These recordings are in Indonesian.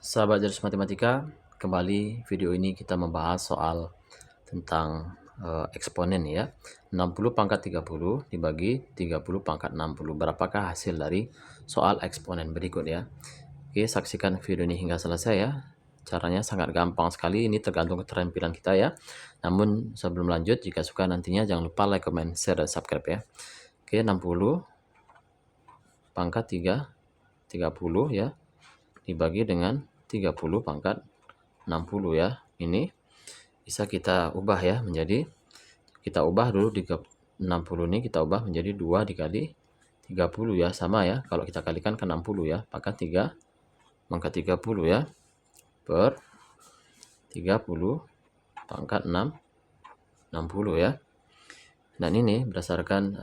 Sahabat Jurus Matematika, kembali video ini kita membahas soal tentang eksponen ya. 60 pangkat 30 dibagi 30 pangkat 60. Berapakah hasil dari soal eksponen berikut ya? Oke, saksikan video ini hingga selesai ya. Caranya sangat gampang sekali, ini tergantung keterampilan kita ya. Namun sebelum lanjut, jika suka nantinya jangan lupa like, comment, share, dan subscribe ya. Oke, 60 pangkat 30 ya dibagi dengan 30 pangkat 60 ya. Ini bisa kita ubah ya menjadi, kita ubah dulu 60 ini kita ubah menjadi 2 dikali 30 ya, sama ya. Kalau kita kalikan ke 60 ya, maka 3 pangkat 30 ya per 30 pangkat 60 ya. Dan ini berdasarkan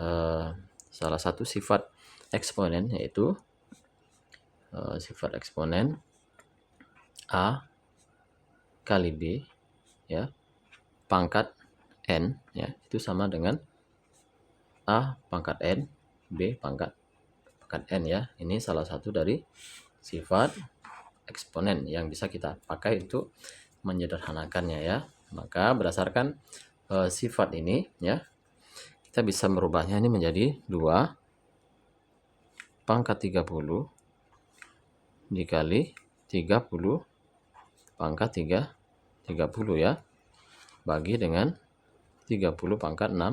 salah satu sifat eksponen, yaitu sifat eksponen A kali B ya pangkat N ya, itu sama dengan A pangkat N B pangkat N ya. Ini salah satu dari sifat eksponen yang bisa kita pakai untuk menyederhanakannya ya. Maka berdasarkan sifat ini ya, kita bisa merubahnya ini menjadi 2 pangkat 30 dikali 30 pangkat 30 ya, bagi dengan 30 pangkat 60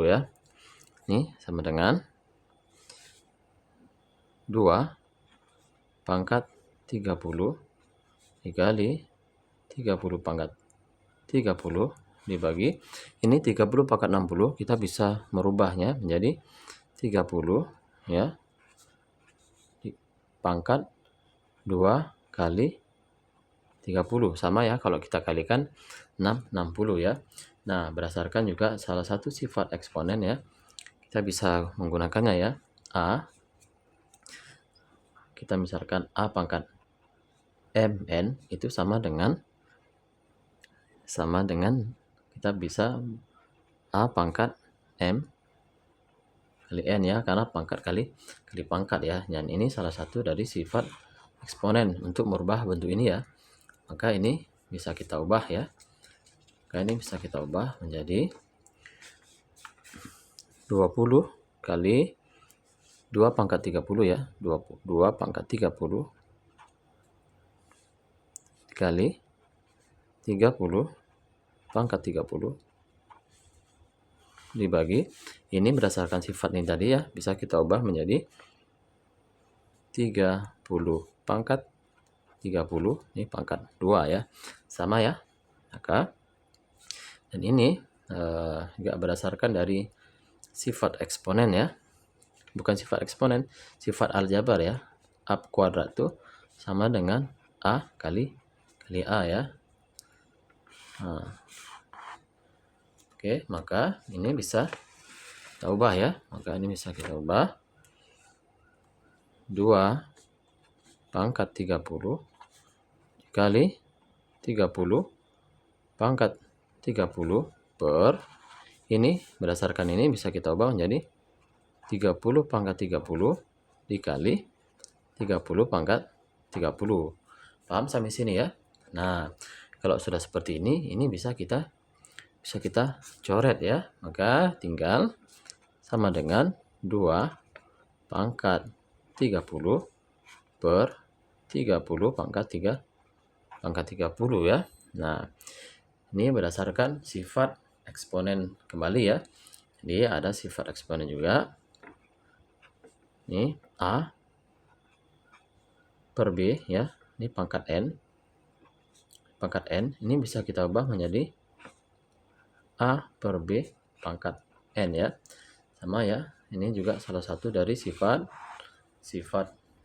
ya. Ini sama dengan 2 pangkat 30 dikali 30 pangkat 30 dibagi, ini 30 pangkat 60 kita bisa merubahnya menjadi 30 ya pangkat 2 kali 30, sama ya kalau kita kalikan 60 ya. Nah, berdasarkan juga salah satu sifat eksponen ya, kita bisa menggunakannya ya. Kita misalkan A pangkat MN itu sama dengan kita bisa A pangkat M kali N ya, karena pangkat kali pangkat ya. Dan ini salah satu dari sifat eksponen untuk merubah bentuk ini ya. Maka ini bisa kita ubah ya. Maka ini bisa kita ubah menjadi 20 kali 2 pangkat 30 ya. 2 pangkat 30 dikali 30 pangkat 30 dibagi, ini berdasarkan sifat ini tadi ya, bisa kita ubah menjadi 30 pangkat 30, ini pangkat 2 ya, sama ya. Maka dan ini juga berdasarkan dari sifat eksponen ya, bukan sifat eksponen, sifat aljabar ya. A kuadrat itu sama dengan A kali A ya. Oke, maka ini bisa kita ubah ya. Maka ini bisa kita ubah 2 pangkat 30 kali 30 pangkat 30 per, ini berdasarkan ini bisa kita ubah menjadi 30 pangkat 30 dikali 30 pangkat 30. Paham sampai sini ya? Nah, kalau sudah seperti ini bisa kita coret ya. Maka tinggal sama dengan 2 pangkat 30 per 30 pangkat 30 ya. Nah, ini berdasarkan sifat eksponen kembali ya. Jadi ada sifat eksponen juga. Ini A per B ya. Ini pangkat N. Pangkat N ini bisa kita ubah menjadi A per B pangkat N ya. Sama ya. Ini juga salah satu dari sifat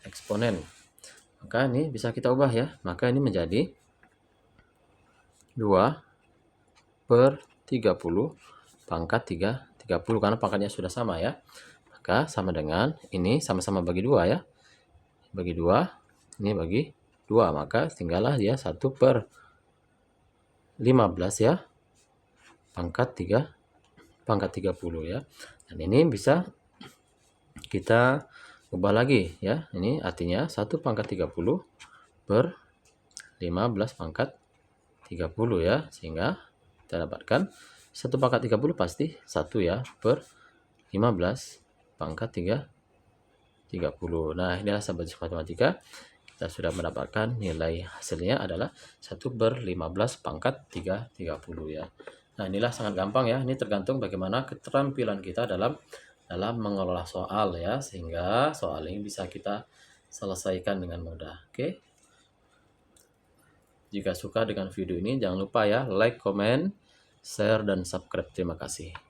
eksponen. Maka ini bisa kita ubah ya. Maka ini menjadi 2 per 30 pangkat 30, karena pangkatnya sudah sama ya. Maka sama dengan ini sama-sama bagi 2 ya. Bagi 2, ini bagi 2, maka tinggallah dia 1 per 15 ya. Pangkat 30 ya. Dan ini bisa kita ubah lagi ya. Ini artinya 1 pangkat 30 per 15 pangkat 30 ya, sehingga kita dapatkan 1 pangkat 30 pasti 1 ya, per 15 pangkat 30. Nah, inilah sahabat matematika, kita sudah mendapatkan nilai hasilnya adalah 1 per 15 pangkat 30 ya. Nah, inilah sangat gampang ya, ini tergantung bagaimana keterampilan kita dalam mengelola soal ya, sehingga soal ini bisa kita selesaikan dengan mudah. Oke. Jika suka dengan video ini, jangan lupa ya like, comment, share, dan subscribe. Terima kasih.